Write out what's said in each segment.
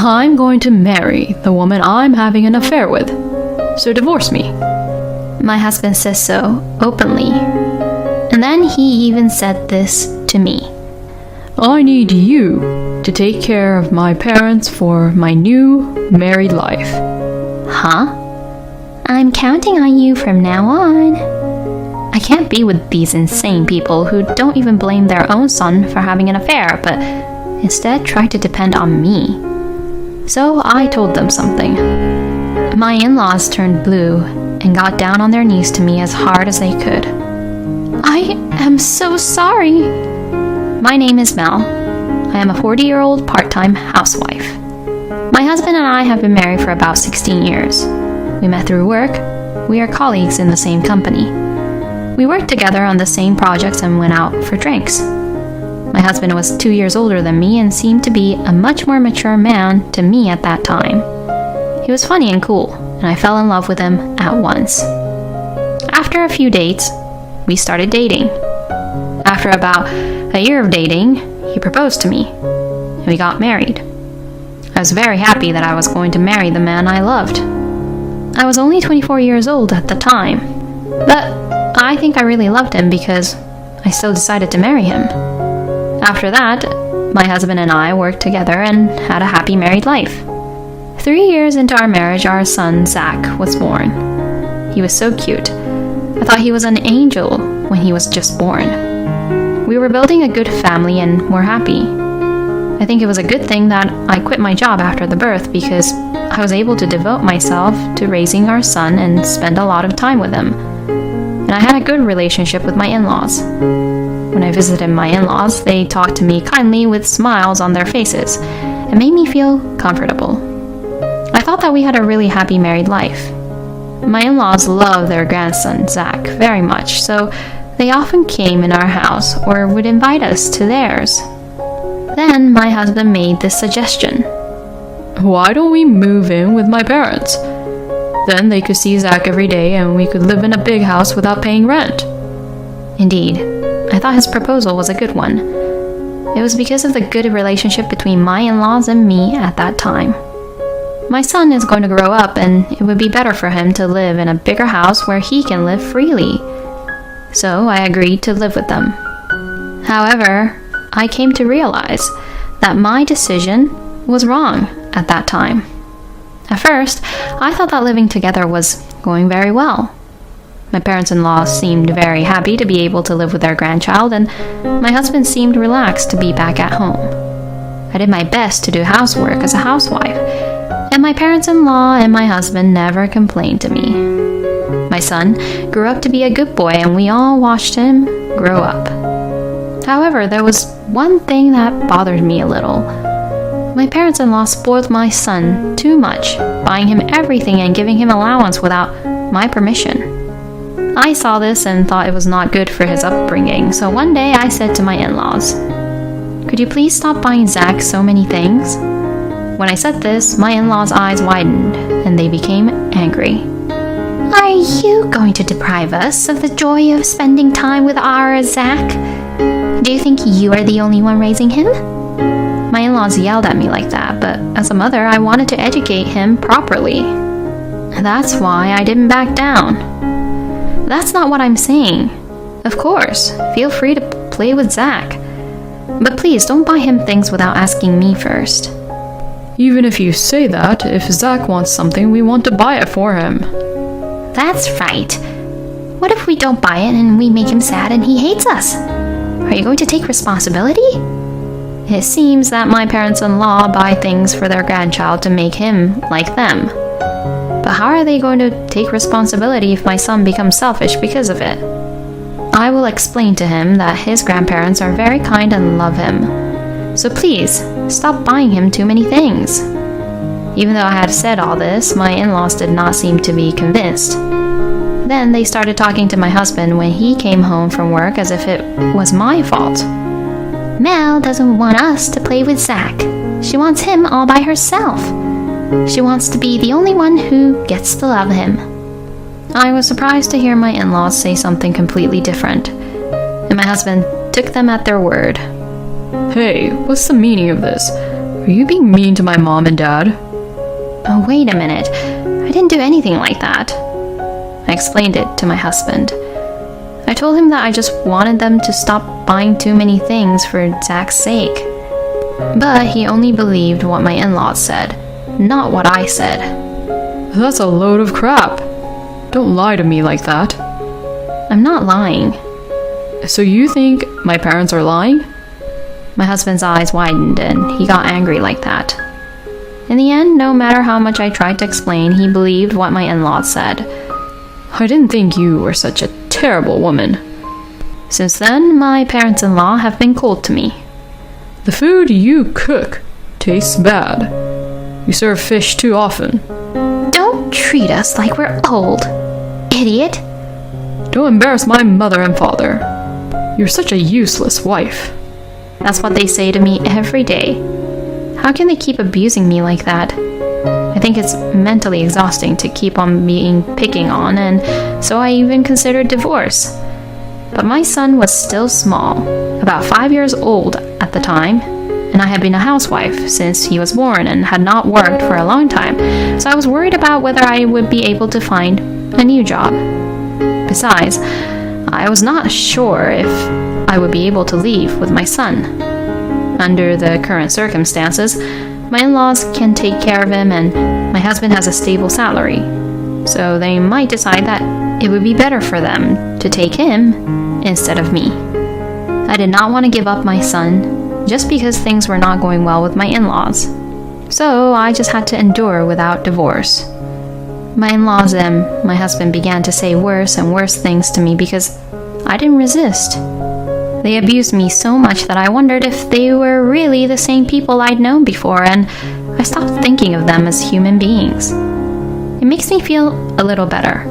I'm going to marry the woman I'm having an affair with, so divorce me. My husband says so, openly. And then he even said this to me. I need you to take care of my parents for my new married life. Huh? I'm counting on you from now on. I can't be with these insane people who don't even blame their own son for having an affair, but instead try to depend on me. So I told them something. My in-laws turned blue and got down on their knees to me as hard as they could. I am so sorry. My name is Mel. I am a 40-year-old part-time housewife. My husband and I have been married for about 16 years. We met through work. We are colleagues in the same company. We worked together on the same projects and went out for drinks. My husband was 2 years older than me and seemed to be a much more mature man to me at that time. He was funny and cool, and I fell in love with him at once. After a few dates, we started dating. After about a year of dating, he proposed to me, and we got married. I was very happy that I was going to marry the man I loved. I was only 24 years old at the time, but I think I really loved him because I still decided to marry him. After that, my husband and I worked together and had a happy married life. 3 years into our marriage, our son, Zach, was born. He was so cute. I thought he was an angel when he was just born. We were building a good family and were happy. I think it was a good thing that I quit my job after the birth because I was able to devote myself to raising our son and spend a lot of time with him. And I had a good relationship with my in-laws. When I visited my in-laws, they talked to me kindly with smiles on their faces and made me feel comfortable. I thought that we had a really happy married life. My in-laws love their grandson, Zach, very much, so they often came in our house or would invite us to theirs. Then my husband made this suggestion. Why don't we move in with my parents? Then they could see Zach every day and we could live in a big house without paying rent. Indeed, I thought his proposal was a good one. It was because of the good relationship between my in-laws and me at that time. My son is going to grow up and it would be better for him to live in a bigger house where he can live freely. So I agreed to live with them. However, I came to realize that my decision was wrong at that time. At first, I thought that living together was going very well. My parents-in-law seemed very happy to be able to live with their grandchild, and my husband seemed relaxed to be back at home. I did my best to do housework as a housewife, and my parents-in-law and my husband never complained to me. My son grew up to be a good boy, and we all watched him grow up. However, there was one thing that bothered me a little. My parents-in-law spoiled my son too much, buying him everything and giving him allowance without my permission. I saw this and thought it was not good for his upbringing, so one day I said to my in-laws, "Could you please stop buying Zach so many things?" When I said this, my in-laws' eyes widened and they became angry. "Are you going to deprive us of the joy of spending time with our Zach? Do you think you are the only one raising him?" My in-laws yelled at me like that, but as a mother, I wanted to educate him properly. That's why I didn't back down. That's not what I'm saying. Of course, feel free to play with Zach. But please don't buy him things without asking me first. Even if you say that, if Zach wants something, we want to buy it for him. That's right. What if we don't buy it and we make him sad and he hates us? Are you going to take responsibility? It seems that my parents-in-law buy things for their grandchild to make him like them. But how are they going to take responsibility if my son becomes selfish because of it? I will explain to him that his grandparents are very kind and love him. So please, stop buying him too many things. Even though I had said all this, my in-laws did not seem to be convinced. Then they started talking to my husband when he came home from work as if it was my fault. Mel doesn't want us to play with Zach. She wants him all by herself. She wants to be the only one who gets to love him. I was surprised to hear my in-laws say something completely different, and my husband took them at their word. Hey, what's the meaning of this? Are Are you being mean to my mom and dad? Oh, wait a minute. I didn't do anything like that. I explained it to my husband. I told him that I just wanted them to stop buying too many things for Zach's sake. But he only believed what my in-laws said, not what I said. That's a load of crap. Don't lie to me like that. I'm not lying. So you think my parents are lying? My husband's eyes widened and he got angry like that. In the end, no matter how much I tried to explain, he believed what my in-laws said. I didn't think you were such a terrible woman. Since then, my parents-in-law have been cold to me. The food you cook tastes bad. You serve fish too often. Don't treat us like we're old, idiot. Don't embarrass my mother and father. You're such a useless wife. That's what they say to me every day. How can they keep abusing me like that? I think it's mentally exhausting to keep on picking on, and so I even considered divorce. But my son was still small, about 5 years old at the time, and I had been a housewife since he was born and had not worked for a long time, so I was worried about whether I would be able to find a new job. Besides, I was not sure if I would be able to leave with my son. Under the current circumstances, my in-laws can take care of him and my husband has a stable salary, so they might decide that it would be better for them to take him instead of me. I did not want to give up my son just because things were not going well with my in-laws, so I just had to endure without divorce. My in-laws and my husband began to say worse and worse things to me because I didn't resist. They abused me so much that I wondered if they were really the same people I'd known before, and I stopped thinking of them as human beings. It makes me feel a little better.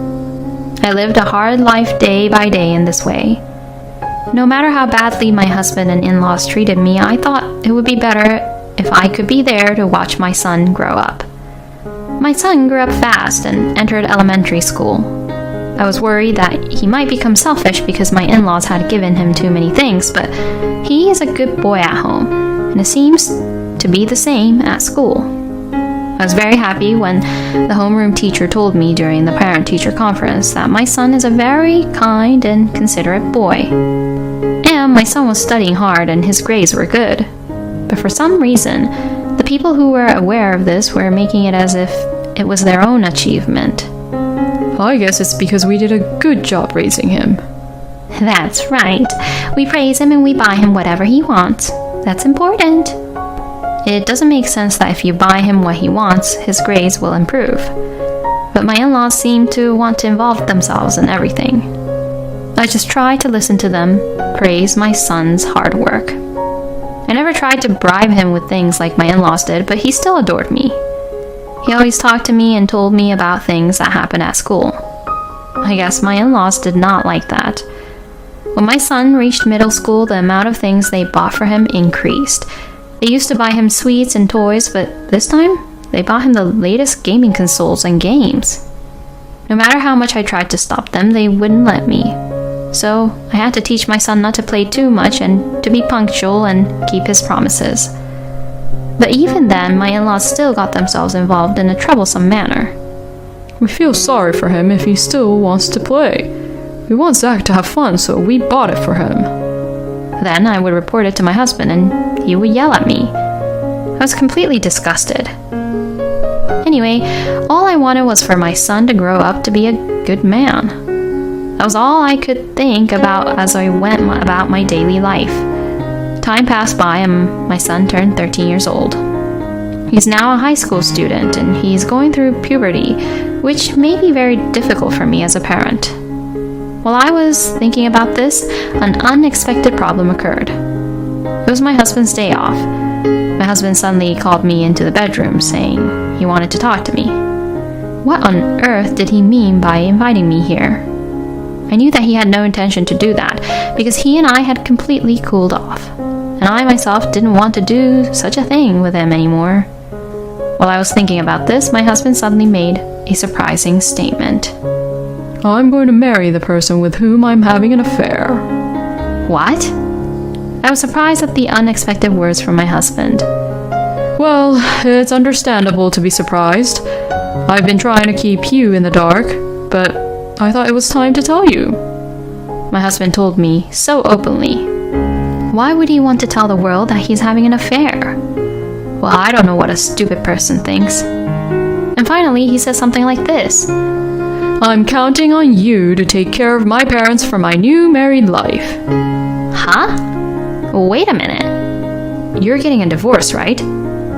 I lived a hard life day by day in this way. No matter how badly my husband and in-laws treated me, I thought it would be better if I could be there to watch my son grow up. My son grew up fast and entered elementary school. I was worried that he might become selfish because my in-laws had given him too many things, but he is a good boy at home, and it seems to be the same at school. I was very happy when the homeroom teacher told me during the parent-teacher conference that my son is a very kind and considerate boy. And my son was studying hard and his grades were good. But for some reason, the people who were aware of this were making it as if it was their own achievement. I guess it's because we did a good job raising him. That's right. We praise him and we buy him whatever he wants. That's important. It doesn't make sense that if you buy him what he wants, his grades will improve. But my in-laws seem to want to involve themselves in everything. I just try to listen to them, praise my son's hard work. I never tried to bribe him with things like my in-laws did, but he still adored me. He always talked to me and told me about things that happened at school. I guess my in-laws did not like that. When my son reached middle school, the amount of things they bought for him increased. They used to buy him sweets and toys, but this time, they bought him the latest gaming consoles and games. No matter how much I tried to stop them, they wouldn't let me. So I had to teach my son not to play too much and to be punctual and keep his promises. But even then, my in-laws still got themselves involved in a troublesome manner. We feel sorry for him if he still wants to play. We want Zach to have fun, so we bought it for him. Then I would report it to my husband, and he would yell at me. I was completely disgusted. Anyway, all I wanted was for my son to grow up to be a good man. That was all I could think about as I went about my daily life. Time passed by and my son turned 13 years old. He's now a high school student and he's going through puberty, which may be very difficult for me as a parent. While I was thinking about this, an unexpected problem occurred. It was my husband's day off. My husband suddenly called me into the bedroom saying he wanted to talk to me. What on earth did he mean by inviting me here? I knew that he had no intention to do that because he and I had completely cooled off. And I myself didn't want to do such a thing with him anymore. While I was thinking about this, my husband suddenly made a surprising statement. I'm going to marry the person with whom I'm having an affair. What? I was surprised at the unexpected words from my husband. Well, it's understandable to be surprised. I've been trying to keep you in the dark, but I thought it was time to tell you. My husband told me so openly. Why would he want to tell the world that he's having an affair? Well, I don't know what a stupid person thinks. And finally, he says something like this. I'm counting on you to take care of my parents for my new married life. Huh? Wait a minute. You're getting a divorce, right?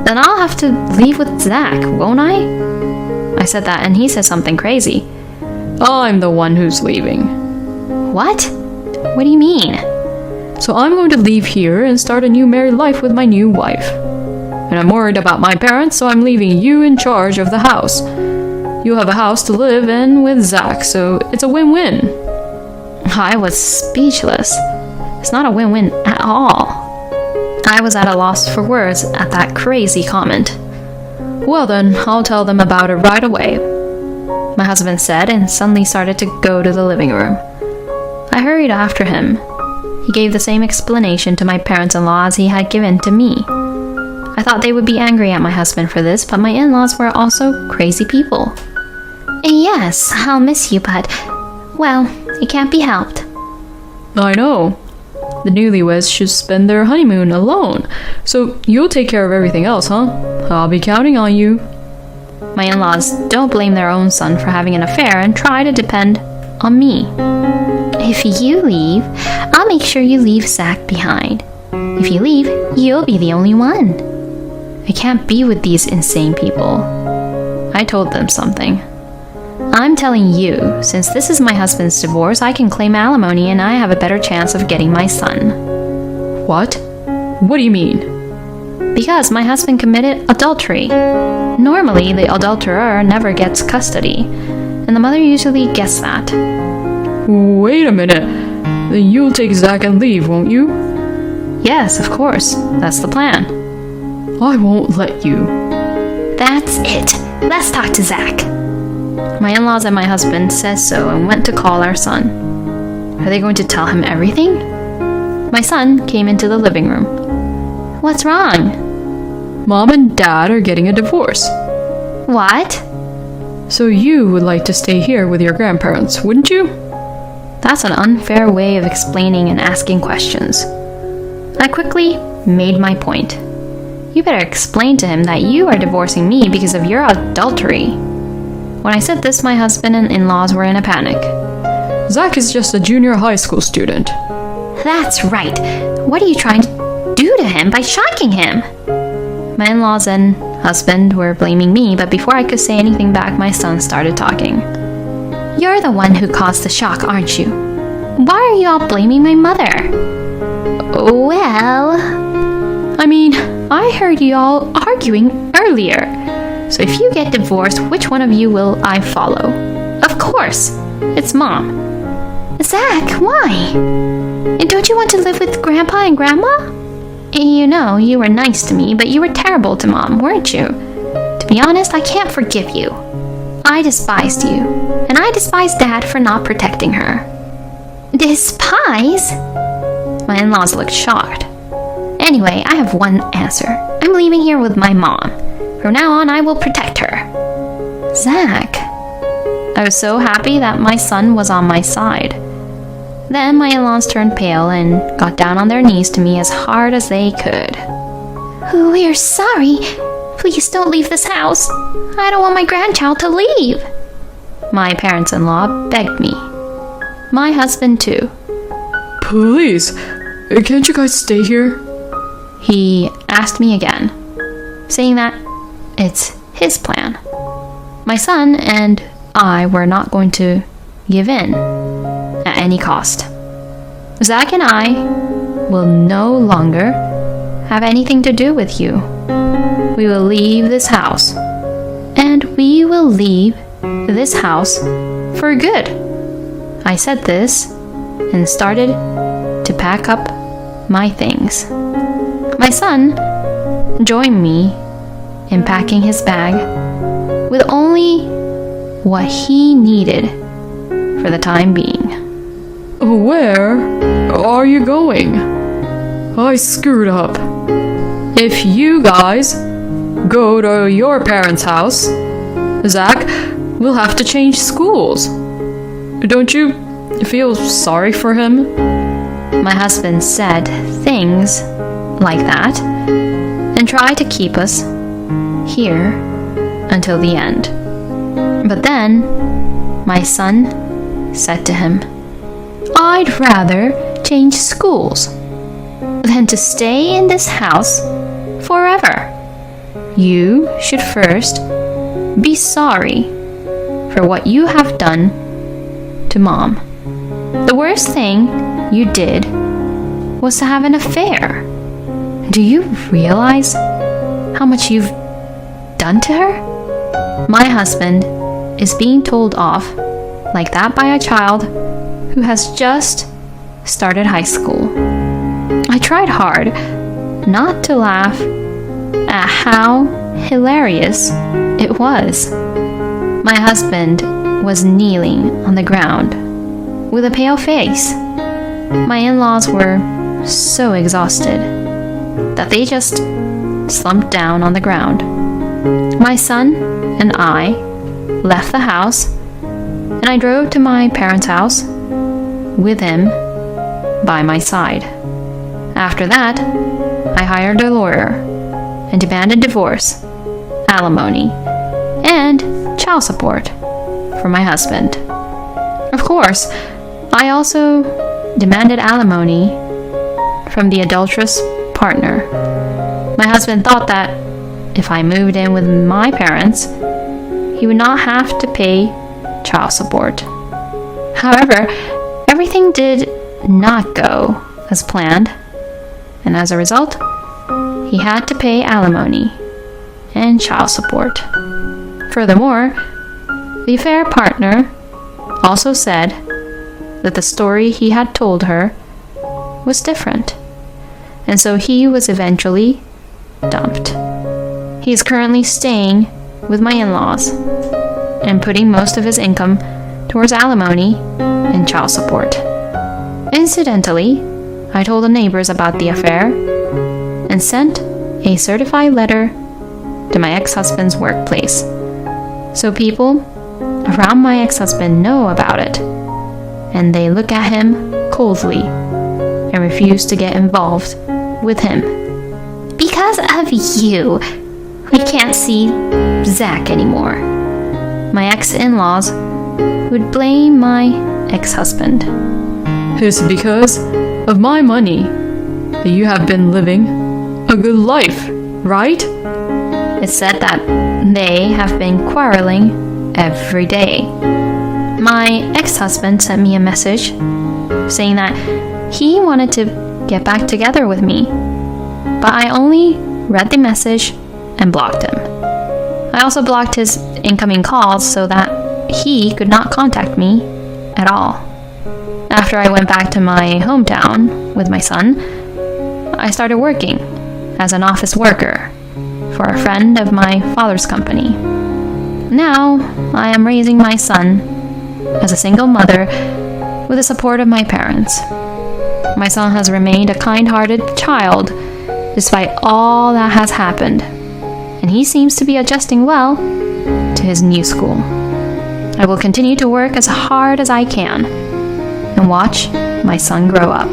Then I'll have to leave with Zach, won't I? I said that and he said something crazy. I'm the one who's leaving. What? What do you mean? So I'm going to leave here and start a new married life with my new wife. And I'm worried about my parents, so I'm leaving you in charge of the house. You'll have a house to live in with Zach, so it's a win-win. I was speechless. It's not a win-win at all. I was at a loss for words at that crazy comment. Well then, I'll tell them about it right away, my husband said and suddenly started to go to the living room. I hurried after him. He gave the same explanation to my parents-in-law as he had given to me. I thought they would be angry at my husband for this, but my in-laws were also crazy people. Yes, I'll miss you, but, well, it can't be helped. I know. The newlyweds should spend their honeymoon alone, so you'll take care of everything else, huh? I'll be counting on you. My in-laws don't blame their own son for having an affair and try to depend on me. If you leave, I'll make sure you leave Zach behind. If you leave, you'll be the only one. I can't be with these insane people. I told them something. I'm telling you, since this is my husband's divorce, I can claim alimony and I have a better chance of getting my son. What? What do you mean? Because my husband committed adultery. Normally, the adulterer never gets custody, and the mother usually gets that. Wait a minute. Then you'll take Zach and leave, won't you? Yes, of course. That's the plan. I won't let you. That's it. Let's talk to Zach. My in-laws and my husband says so and went to call our son. Are they going to tell him everything? My son came into the living room. What's wrong? Mom and Dad are getting a divorce. What? So you would like to stay here with your grandparents, wouldn't you? That's an unfair way of explaining and asking questions. I quickly made my point. You better explain to him that you are divorcing me because of your adultery. When I said this, my husband and in-laws were in a panic. Zach is just a junior high school student. That's right. What are you trying to do to him by shocking him? My in-laws and husband were blaming me, but before I could say anything back, my son started talking. You're the one who caused the shock, aren't you? Why are you all blaming my mother? Well, I mean, I heard you all arguing earlier. So if you get divorced, which one of you will I follow? Of course, it's Mom. Zach, why? And don't you want to live with Grandpa and Grandma? You know, you were nice to me, but you were terrible to Mom, weren't you? To be honest, I can't forgive you. I despised you, and I despise Dad for not protecting her. Despise? My in-laws looked shocked. Anyway, I have one answer. I'm leaving here with my mom. From now on, I will protect her. Zach. I was so happy that my son was on my side. Then my in-laws turned pale and got down on their knees to me as hard as they could. We're sorry. Please don't leave this house. I don't want my grandchild to leave. My parents-in-law begged me. My husband, too. Please, can't you guys stay here? He asked me again, saying that it's his plan. My son and I were not going to give in at any cost. Zach and I will no longer have anything to do with you. We will leave this house, and we will leave this house for good. I said this and started to pack up my things. My son joined me in packing his bag with only what he needed for the time being. Where are you going? I screwed up. If you guys go to your parents' house, Zach will have to change schools. Don't you feel sorry for him?" My husband said things like that and tried to keep us here until the end. But then my son said to him, "I'd rather change schools than to stay in this house forever. You should first be sorry for what you have done to Mom. The worst thing you did was to have an affair. Do you realize how much you've done to her?" My husband is being told off like that by a child who has just started high school. I tried hard not to laugh at how hilarious it was. My husband was kneeling on the ground with a pale face. My in-laws were so exhausted that they just slumped down on the ground. My son and I left the house, and I drove to my parents' house with him by my side. After that, I hired a lawyer and demanded divorce, alimony, and child support for my husband. Of course, I also demanded alimony from the adulterous partner. My husband thought that if I moved in with my parents, he would not have to pay child support. However, everything did not go as planned, and as a result, he had to pay alimony and child support. Furthermore, the affair partner also said that the story he had told her was different, and so he was eventually dumped. He is currently staying with my in-laws and putting most of his income towards alimony and child support. Incidentally, I told the neighbors about the affair and sent a certified letter to my ex-husband's workplace, so people around my ex-husband know about it, and they look at him coldly and refuse to get involved with him. Because of you, we can't see Zach anymore. My ex-in-laws would blame my ex-husband. "It's because of my money that you have been living a good life, right?" It's said that they have been quarreling every day. My ex-husband sent me a message saying that he wanted to get back together with me, but I only read the message and blocked him. I also blocked his incoming calls so that he could not contact me at all. After I went back to my hometown with my son, I started working as an office worker for a friend of my father's company. Now, I am raising my son as a single mother with the support of my parents. My son has remained a kind-hearted child despite all that has happened, and he seems to be adjusting well to his new school. I will continue to work as hard as I can and watch my son grow up.